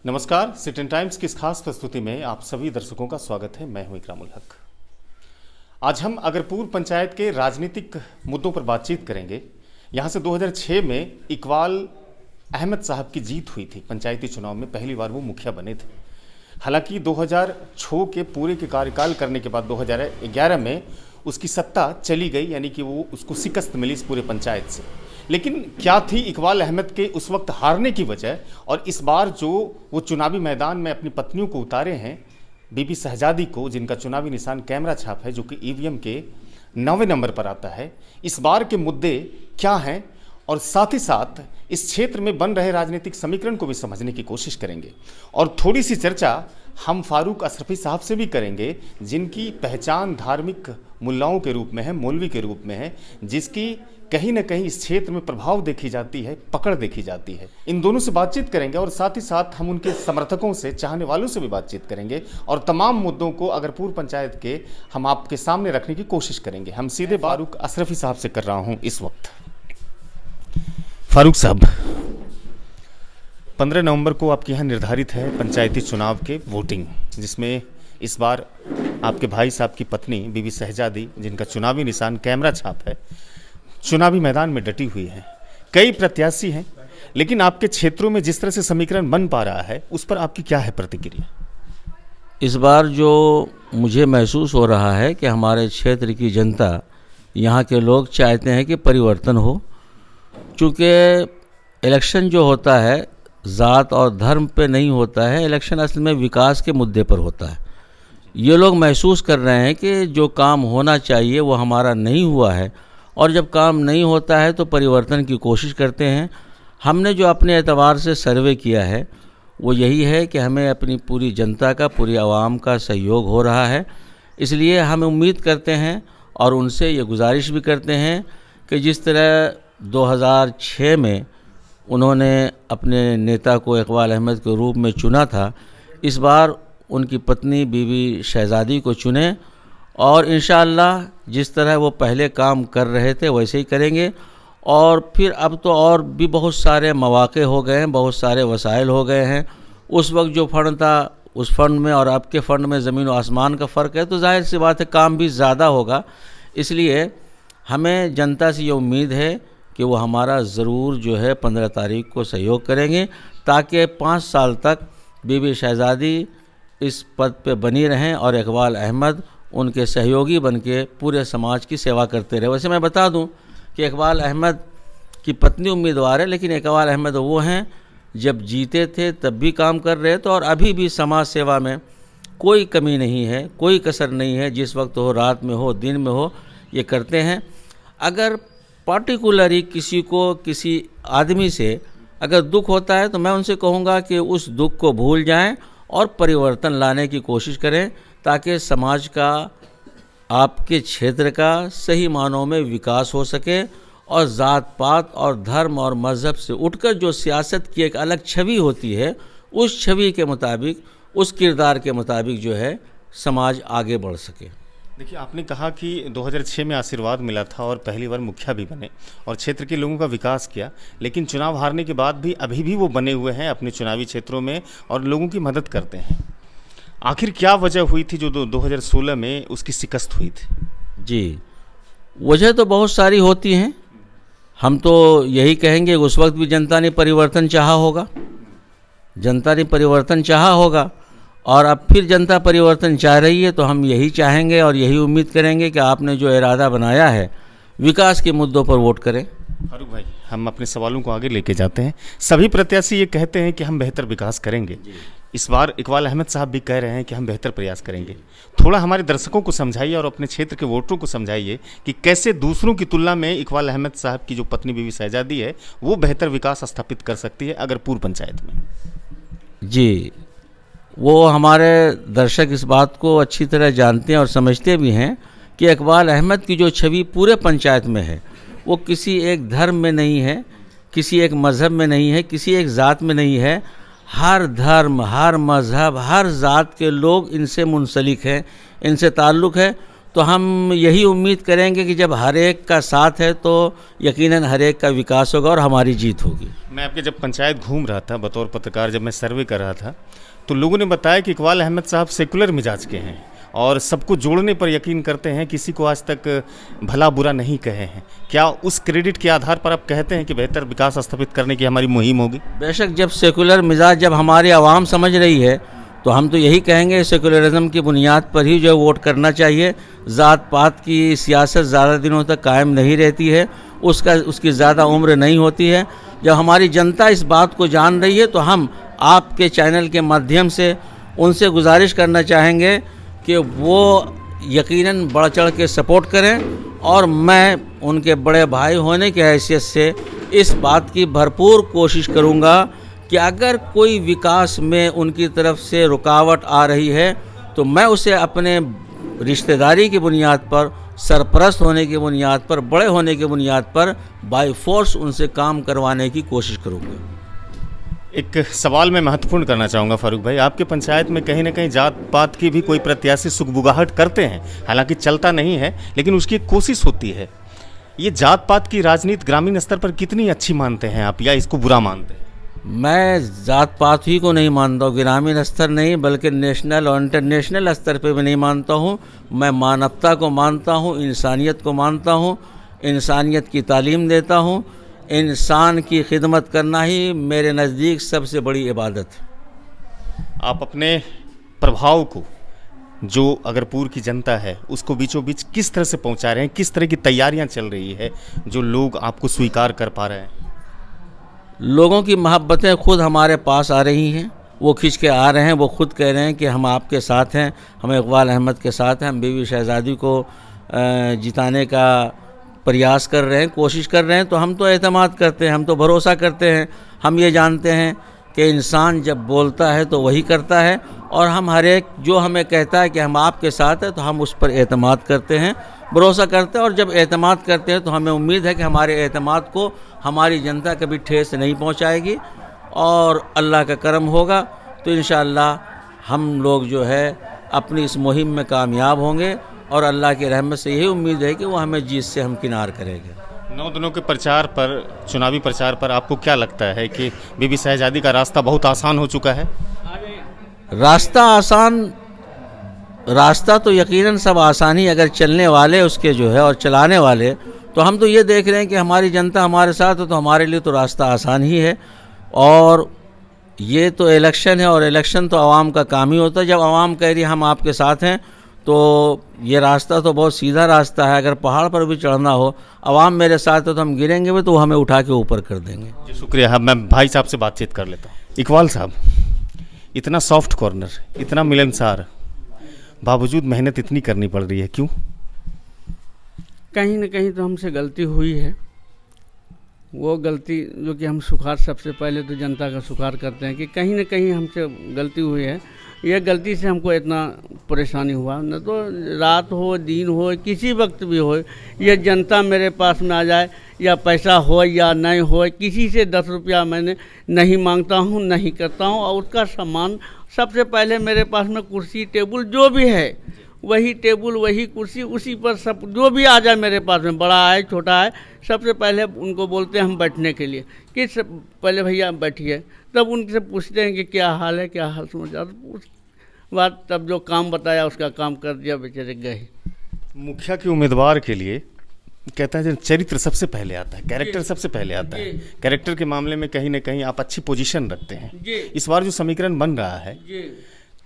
नमस्कार, city times की इस खास प्रस्तुति में आप सभी दर्शकों का स्वागत है। मैं हूं इकरामुल हक। आज हम अगरपुर पंचायत के राजनीतिक मुद्दों पर बातचीत करेंगे। यहां से 2006 में इकबाल अहमद साहब की जीत हुई थी। पंचायती चुनाव में पहली बार वो मुखिया बने थे। हालांकि 2006 के पूरे के कार्यकाल करने के बाद 2011 में उसकी सत्ता चली गई, यानी कि वो उसको शिकस्त मिली इस पूरे पंचायत से। लेकिन क्या थी इकबाल अहमद के उस वक्त हारने की वजह, और इस बार जो वो चुनावी मैदान में अपनी पत्नियों को उतारे हैं, बीबी शहजादी को, जिनका चुनावी निशान कैमरा छाप है, जो कि ईवीएम के 9वें नंबर पर आता है, इस बार के मुद्दे क्या हैं, और साथ ही साथ इस क्षेत्र में बन रहे राजनीतिक समीकरण को भी समझने की कोशिश करेंगे। और थोड़ी सी चर्चा हम फारूक अशरफी साहब से भी करेंगे, जिनकी पहचान धार्मिक मुल्लाओं के रूप में है, मौलवी के रूप में है, जिसकी कहीं ना कहीं इस क्षेत्र में प्रभाव देखी जाती है, पकड़ देखी जाती है। इन दोनों से बातचीत करेंगे और साथ ही साथ हम उनके समर्थकों से, चाहने वालों से भी बातचीत करेंगे और तमाम मुद्दों को अगरपुर पंचायत के हम आपके सामने रखने की कोशिश करेंगे। हम सीधे फारूक अशरफी साहब से कर रहा हूं इस वक्त। फारूक साहब, 15 नवंबर को आपके यहाँ निर्धारित है पंचायती चुनाव के वोटिंग, जिसमें इस बार आपके भाई साहब की पत्नी बीबी शहजादी, जिनका चुनावी निशान कैमरा छाप है, चुनावी मैदान में डटी हुई है। कई प्रत्याशी हैं, लेकिन आपके क्षेत्रों में जिस तरह से समीकरण बन पा रहा है, उस पर आपकी क्या है प्रतिक्रिया? इस बार जो मुझे महसूस हो रहा है कि हमारे क्षेत्र की जनता, यहाँ के लोग चाहते हैं कि परिवर्तन हो। चूँकि इलेक्शन जो होता है ज़ात और धर्म पे नहीं होता है, इलेक्शन असल में विकास के मुद्दे पर होता है। ये लोग महसूस कर रहे हैं कि जो काम होना चाहिए वो हमारा नहीं हुआ है, और जब काम नहीं होता है तो परिवर्तन की कोशिश करते हैं। हमने जो अपने एतबार से सर्वे किया है वो यही है कि हमें अपनी पूरी जनता का, पूरी आवाम का सहयोग हो रहा है। इसलिए हम उम्मीद करते हैं और उनसे ये गुजारिश भी करते हैं कि जिस तरह 2006 में उन्होंने अपने नेता को इकबाल अहमद के रूप में चुना था, इस बार उनकी पत्नी बीबी शहजादी को चुने और इंशाअल्लाह जिस तरह वो पहले काम कर रहे थे वैसे ही करेंगे। और फिर अब तो और भी बहुत सारे मौक़े हो गए हैं, बहुत सारे वसाइल हो गए हैं। उस वक्त जो फ़ंड था, उस फ़ंड में और अब के फ़ंड में ज़मीन और आसमान का फ़र्क है, तो जाहिर सी बात है काम भी ज़्यादा होगा। इसलिए हमें जनता से ये उम्मीद है कि वो हमारा ज़रूर जो है 15 तारीख को सहयोग करेंगे, ताकि 5 साल तक बीबी शहजादी इस पद पे बनी रहें और इकबाल अहमद उनके सहयोगी बनके पूरे समाज की सेवा करते रहे। वैसे मैं बता दूं कि इकबाल अहमद की पत्नी उम्मीदवार है, लेकिन इकबाल अहमद वो हैं जब जीते थे तब भी काम कर रहे थे और अभी भी समाज सेवा में कोई कमी नहीं है, कोई कसर नहीं है। जिस वक्त हो, रात में हो, दिन में हो, ये करते हैं। अगर पार्टिकुलरली किसी को, किसी आदमी से अगर दुख होता है तो मैं उनसे कहूँगा कि उस दुख को भूल जाएं और परिवर्तन लाने की कोशिश करें, ताकि समाज का, आपके क्षेत्र का सही मानों में विकास हो सके और ज़ात पात और धर्म और मज़हब से उठकर जो सियासत की एक अलग छवि होती है, उस छवि के मुताबिक, उस किरदार के मुताबिक जो है समाज आगे बढ़ सके। देखिए, आपने कहा कि 2006 में आशीर्वाद मिला था और पहली बार मुखिया भी बने और क्षेत्र के लोगों का विकास किया, लेकिन चुनाव हारने के बाद भी अभी भी वो बने हुए हैं अपने चुनावी क्षेत्रों में और लोगों की मदद करते हैं। आखिर क्या वजह हुई थी जो 2016 में उसकी शिकस्त हुई थी? जी, वजह तो बहुत सारी होती हैं। हम तो यही कहेंगे, उस वक्त भी जनता ने परिवर्तन चाहा होगा, जनता ने परिवर्तन चाहा होगा, और अब फिर जनता परिवर्तन चाह रही है। तो हम यही चाहेंगे और यही उम्मीद करेंगे कि आपने जो इरादा बनाया है विकास के मुद्दों पर वोट करें। फारूक भाई, हम अपने सवालों को आगे लेके जाते हैं। सभी प्रत्याशी ये कहते हैं कि हम बेहतर विकास करेंगे। इस बार इकबाल अहमद साहब भी कह रहे हैं कि हम बेहतर प्रयास करेंगे। थोड़ा हमारे दर्शकों को समझाइए और अपने क्षेत्र के वोटरों को समझाइए कि कैसे दूसरों की तुलना में इकबाल अहमद साहब की जो पत्नी बीबी शहजादी है वो बेहतर विकास स्थापित कर सकती है अगरपुर पंचायत में। जी, वो हमारे दर्शक इस बात को अच्छी तरह जानते हैं और समझते भी हैं कि इकबाल अहमद की जो छवि पूरे पंचायत में है, वो किसी एक धर्म में नहीं है, किसी एक मज़हब में नहीं है, किसी एक ज़ात में नहीं है। हर धर्म, हर मज़हब, हर ज़ात के लोग इनसे मुंसलिक हैं, इनसे ताल्लुक़ है। तो हम यही उम्मीद करेंगे कि जब हर एक का साथ है तो यकीनन हर एक का विकास होगा और हमारी जीत होगी। मैं आपके जब पंचायत घूम रहा था बतौर पत्रकार, जब मैं सर्वे कर रहा था, तो लोगों ने बताया कि इकबाल अहमद साहब सेकुलर मिजाज के हैं और सबको जोड़ने पर यकीन करते हैं, किसी को आज तक भला बुरा नहीं कहे हैं। क्या उस क्रेडिट के आधार पर आप कहते हैं कि बेहतर विकास स्थापित करने की हमारी मुहिम होगी? बेशक, जब सेकुलर मिजाज जब हमारी आवाम समझ रही है तो हम तो यही कहेंगे सेकुलरिज्म की बुनियाद पर ही जो वोट करना चाहिए। ज़ात पात की सियासत ज़्यादा दिनों तक कायम नहीं रहती है, उसकी ज़्यादा उम्र नहीं होती है। जब हमारी जनता इस बात को जान रही है तो हम आपके चैनल के माध्यम से उनसे गुजारिश करना चाहेंगे कि वो यकीनन बढ़ चढ़ के सपोर्ट करें, और मैं उनके बड़े भाई होने की हैसियत से इस बात की भरपूर कोशिश करूंगा कि अगर कोई विकास में उनकी तरफ से रुकावट आ रही है तो मैं उसे अपने रिश्तेदारी की बुनियाद पर, सरपरस्त होने की बुनियाद पर, बड़े होने की बुनियाद पर बाय फोर्स उनसे काम करवाने की कोशिश करूंगा। एक सवाल मैं महत्वपूर्ण करना चाहूँगा फारूक भाई, आपके पंचायत में कहीं ना कहीं जात पात की भी कोई प्रत्याशी सुगबुगाहट करते हैं, हालांकि चलता नहीं है लेकिन उसकी एक कोशिश होती है। ये जात पात की राजनीति ग्रामीण स्तर पर कितनी अच्छी मानते हैं आप, या इसको बुरा मानते हैं? मैं जात पात ही को नहीं मानता हूँ, ग्रामीण स्तर नहीं बल्कि नेशनल और इंटरनेशनल स्तर पे भी नहीं मानता हूँ। मैं मानवता को मानता हूँ, इंसानियत को मानता हूँ, इंसानियत की तालीम देता हूँ। इंसान की खिदमत करना ही मेरे नज़दीक सबसे बड़ी इबादत है। आप अपने प्रभाव को, जो अगरपुर की जनता है, उसको बीचों बीच किस तरह से पहुंचा रहे हैं? किस तरह की तैयारियां चल रही है जो लोग आपको स्वीकार कर पा रहे हैं? लोगों की मोहब्बतें खुद हमारे पास आ रही हैं, वो खिंच के आ रहे हैं, वो खुद कह रहे हैं कि हम आपके साथ हैं, हम इकबाल अहमद के साथ हैं, हम बीवी शहजादी को जिताने का प्रयास कर रहे हैं, कोशिश कर रहे हैं। तो हम तो एतमाद करते हैं, हम तो भरोसा करते हैं। हम ये जानते हैं कि इंसान जब बोलता है तो वही करता है, और हम हर एक जो हमें कहता है कि हम आपके साथ हैं तो हम उस पर एतमाद करते हैं, भरोसा करते हैं। और जब एतमाद करते हैं तो हमें उम्मीद है कि हमारे एतमाद को हमारी जनता कभी ठेस नहीं पहुंचाएगी, और अल्लाह का करम होगा तो इंशाअल्लाह हम लोग जो है अपनी इस मुहिम में कामयाब होंगे, और अल्लाह की रहमत से यही उम्मीद है कि वो हमें जीत से हमकिनार करेंगे। 9 दिनों के प्रचार पर, चुनावी प्रचार पर आपको क्या लगता है कि बीबी शहजादी का रास्ता बहुत आसान हो चुका है? रास्ता आसान, रास्ता तो यकीनन सब आसान ही, अगर चलने वाले उसके जो है और चलाने वाले, तो हम तो ये देख रहे हैं कि हमारी जनता हमारे साथ है तो हमारे लिए तो रास्ता आसान ही है। और ये तो इलेक्शन है, और इलेक्शन तो आवाम का काम ही होता है। जब आवाम कह रही है हम आपके साथ हैं तो ये रास्ता तो बहुत सीधा रास्ता है। अगर पहाड़ पर भी चढ़ना हो, आवाम मेरे साथ है तो हम गिरेंगे भी तो वो हमें उठा के ऊपर कर देंगे। जी शुक्रिया। मैं भाई साहब से बातचीत कर लेता हूँ। इकबाल साहब, इतना सॉफ्ट कॉर्नर, इतना मिलनसार, बावजूद मेहनत इतनी करनी पड़ रही है, क्यों? कहीं न कहीं तो हमसे गलती हुई है। वो गलती जो कि हम स्वीकार, सबसे पहले तो जनता का स्वीकार करते हैं कि कहीं न कहीं हमसे गलती हुई है। ये गलती से हमको इतना परेशानी हुआ, न तो रात हो दिन हो किसी वक्त भी हो, ये जनता मेरे पास में आ जाए, या पैसा हो या नहीं हो, किसी से 10 रुपया मैंने नहीं मांगता हूँ, नहीं करता हूँ। और उसका सामान सबसे पहले मेरे पास में कुर्सी टेबल जो भी है, वही टेबल वही कुर्सी, उसी पर सब जो भी आ जाए मेरे पास में, बड़ा है छोटा है, सबसे पहले उनको बोलते हैं हम बैठने के लिए कि पहले भैया बैठिए। तब उनसे पूछते हैं कि क्या हाल है, क्या हाल समझा, उस बात तब जो काम बताया उसका काम कर दिया, बेचारे गए। मुखिया के उम्मीदवार के लिए कहता है चरित्र सबसे पहले आता है, कैरेक्टर सबसे पहले आता है। कैरेक्टर के मामले में कहीं ना कहीं आप अच्छी पोजीशन रखते हैं। इस बार जो समीकरण बन रहा है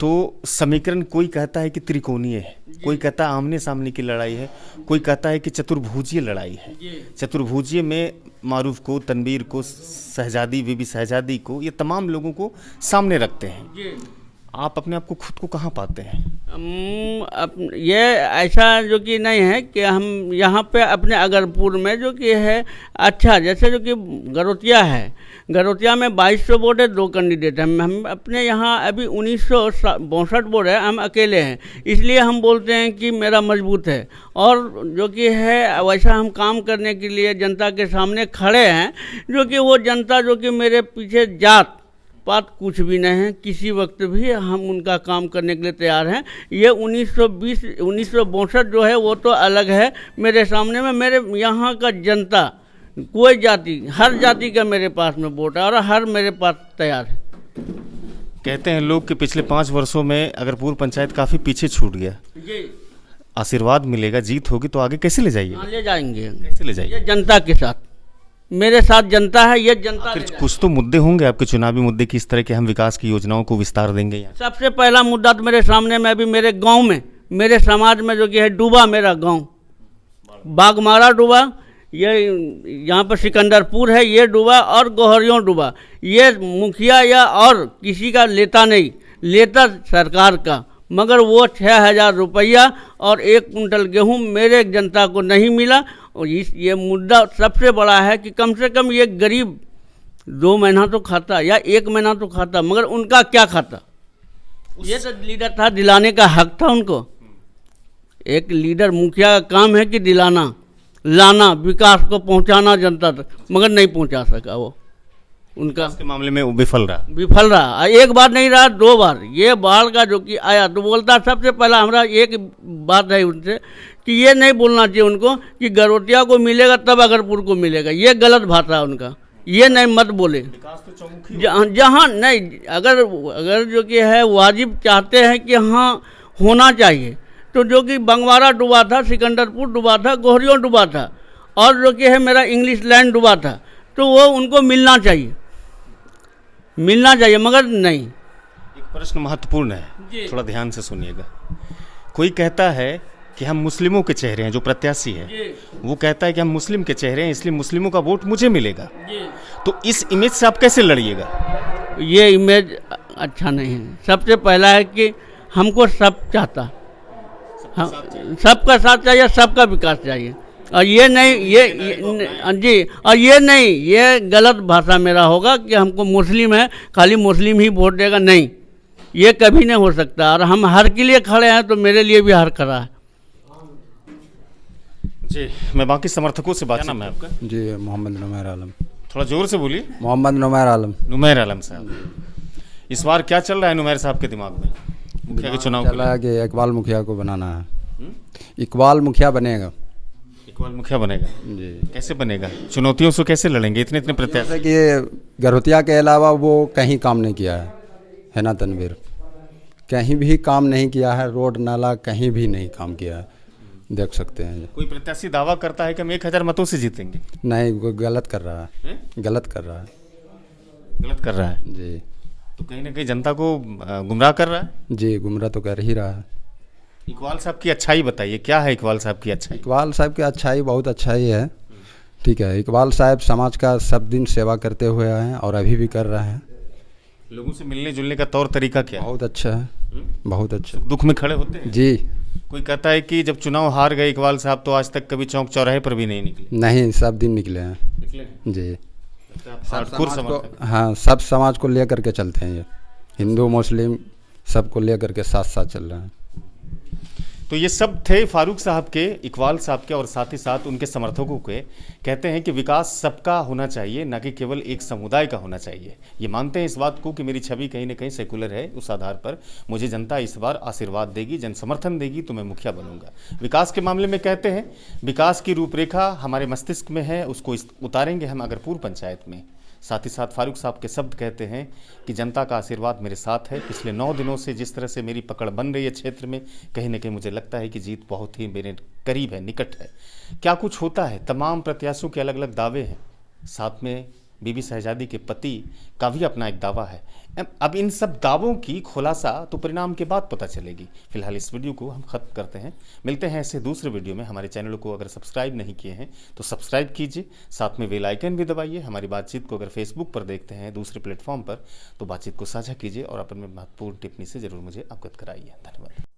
तो समीकरण, कोई कहता है कि त्रिकोणीय है, कोई कहता है आमने सामने की लड़ाई है, कोई कहता है कि चतुर्भुजीय लड़ाई है। चतुर्भुजीय में मारूफ को, तनवीर को, शहजादी, बीबी शहजादी को, ये तमाम लोगों को सामने रखते हैं। आप अपने आप को, खुद को कहाँ पाते हैं? ये ऐसा जो कि नहीं है कि हम यहाँ पे अपने अगरपुर में जो कि है अच्छा, जैसे जो कि गरोतिया है, गरोतिया में 2200 वोट है, 2 कैंडिडेट हैं। हम अपने यहाँ अभी 1962 वोट है, हम अकेले हैं, इसलिए हम बोलते हैं कि मेरा मजबूत है। और जो कि है वैसा हम काम करने के लिए जनता के सामने खड़े हैं, जो कि वो जनता जो कि मेरे पीछे जात पात कुछ भी नहीं है, किसी वक्त भी हम उनका काम करने के लिए तैयार हैं। ये 1962 जो है वो तो अलग है, मेरे सामने में मेरे यहाँ का जनता, कोई जाति, हर जाति का मेरे पास में वोट है और हर मेरे पास तैयार है। कहते हैं लोग कि पिछले 5 वर्षों में अगरपुर पंचायत काफ़ी पीछे छूट गया, जी आशीर्वाद मिलेगा, जीत होगी तो आगे कैसे ले जाइए? हाँ, ले जाएंगे, कैसे ले जाइए? ये जनता के साथ, मेरे साथ जनता है, ये जनता फिर कुछ तो मुद्दे होंगे आपके चुनावी मुद्दे कि इस तरह के हम विकास की योजनाओं को विस्तार देंगे यहाँ। सबसे पहला मुद्दा तो मेरे सामने में अभी मेरे गांव में, मेरे समाज में जो कि है डूबा मेरा गांव, बागमारा डूबा, ये यहाँ पर सिकंदरपुर है, ये डूबा और गोहरियों डूबा। ये मुखिया या और किसी का लेता नहीं, लेता सरकार का, मगर वो 6,000 रुपया और 1 कुंटल गेहूं मेरे जनता को नहीं मिला। और ये मुद्दा सबसे बड़ा है कि कम से कम ये गरीब 2 महीना तो खाता या 1 महीना तो खाता, मगर उनका क्या खाता? ये तो लीडर था, दिलाने का हक था उनको। एक लीडर मुखिया का काम है कि दिलाना, लाना, विकास को पहुंचाना जनता तक, मगर नहीं पहुंचा सका वो। उनका के मामले में वो विफल रहा। एक बार नहीं रहा, 2 बार। ये बाढ़ का जो कि आया तो बोलता, सबसे पहला हमारा एक बात है उनसे कि ये नहीं बोलना चाहिए उनको कि गरोटिया को मिलेगा तब अगरपुर को मिलेगा, ये गलत भाषा है उनका, ये नहीं मत बोले। जहाँ नहीं, अगर जो कि है वाजिब चाहते हैं कि हाँ होना चाहिए, तो जो कि बंगवारा डूबा था, सिकंदरपुर डूबा था, गोहरियों डूबा था और जो कि है मेरा इंग्लिश लैंड डूबा था, तो वो उनको मिलना चाहिए, मगर नहीं। एक प्रश्न महत्वपूर्ण है, थोड़ा ध्यान से सुनिएगा। कोई कहता है कि हम मुस्लिमों के चेहरे हैं, जो प्रत्याशी है वो कहता है कि हम मुस्लिम के चेहरे हैं, इसलिए मुस्लिमों का वोट मुझे मिलेगा। तो इस इमेज से आप कैसे लड़िएगा? ये इमेज अच्छा नहीं है। सबसे पहला है कि हमको सब चाहता, सबका साथ चाहिए, सबका विकास चाहिए। और ये नहीं, जी, और ये नहीं, ये गलत भाषा मेरा होगा कि हमको मुस्लिम है, खाली मुस्लिम ही वोट देगा, नहीं, ये कभी नहीं हो सकता। और हम हर के लिए खड़े हैं, तो मेरे लिए भी हर खड़ा है। जी, मैं बाकी समर्थकों से बात। नाम है आपका? जी, मोहम्मद नुमैर आलम। थोड़ा जोर से बोलिए। मोहम्मद नुमैर आलम। नुमैर आलम साहब, इस बार क्या चल रहा है नुमैर साहब के दिमाग में मुखिया के चुनाव? चल रहा है कि इकबाल मुखिया को बनाना है। इकबाल मुखिया बनेगा। इकबाल मुखिया बनेगा? जी। कैसे बनेगा? चुनौतियों से कैसे लड़ेंगे? इतने प्रत्याशी, जैसे कि गरोतिया के अलावा वो कहीं काम नहीं किया है ना तनवीर, कहीं भी काम नहीं किया है, रोड नाला कहीं भी नहीं काम किया है, देख सकते हैं। कोई प्रत्याशी दावा करता है कि हम 1,000 मतों से जीतेंगे? नहीं, वो गलत कर रहा है, गलत कर रहा है। गलत कर रहा है जी। तो कहीं ना कहीं जनता को गुमराह कर रहा है। जी, गुमराह तो कर ही रहा है। इकबाल साहब की अच्छाई बताइए, क्या है इकबाल साहब की अच्छाई? इकबाल साहब की अच्छाई बहुत अच्छा ही है, ठीक है। इकबाल साहब समाज का सब दिन सेवा करते हुए आए हैं और अभी भी कर रहे हैं। लोगों से मिलने जुलने का तौर तरीका क्या है? बहुत अच्छा है, बहुत अच्छा। दुख में खड़े होते हैं? जी। कोई कहता है कि जब चुनाव हार गए इकबाल साहब तो आज तक कभी चौक चौराहे पर भी नहीं निकले। नहीं, सब दिन निकले हैं। निकले हैं? जी। हार्डकोर समर्थक। हाँ, सब समाज को लेकर के चलते हैं, ये हिंदू मुस्लिम सबको लेकर के साथ साथ चल रहे हैं। तो ये सब थे फारूक साहब के, इकबाल साहब के और साथ ही साथ उनके समर्थकों के। कहते हैं कि विकास सबका होना चाहिए, न कि केवल एक समुदाय का होना चाहिए। ये मानते हैं इस बात को कि मेरी छवि कहीं ना कहीं सेकुलर है, उस आधार पर मुझे जनता इस बार आशीर्वाद देगी, जन समर्थन देगी तो मैं मुखिया बनूंगा। विकास के मामले में कहते हैं विकास की रूपरेखा हमारे मस्तिष्क में है, उसको उतारेंगे हम अगरपुर पंचायत में। साथ ही साथ फारूक साहब के शब्द कहते हैं कि जनता का आशीर्वाद मेरे साथ है। पिछले 9 दिनों से जिस तरह से मेरी पकड़ बन रही है क्षेत्र में, कहीं ना कहीं मुझे लगता है कि जीत बहुत ही मेरे करीब है, निकट है। क्या कुछ होता है, तमाम प्रत्याशियों के अलग अलग दावे हैं, साथ में बीबी शहजादी के पति का भी अपना एक दावा है। अब इन सब दावों की खुलासा तो परिणाम के बाद पता चलेगी। फिलहाल इस वीडियो को हम खत्म करते हैं, मिलते हैं ऐसे दूसरे वीडियो में। हमारे चैनल को अगर सब्सक्राइब नहीं किए हैं तो सब्सक्राइब कीजिए, साथ में बेल आइकन भी दबाइए। हमारी बातचीत को अगर फेसबुक पर देखते हैं, दूसरे प्लेटफॉर्म पर, तो बातचीत को साझा कीजिए और अपने महत्वपूर्ण टिप्पणी से जरूर मुझे अवगत कराइए। धन्यवाद।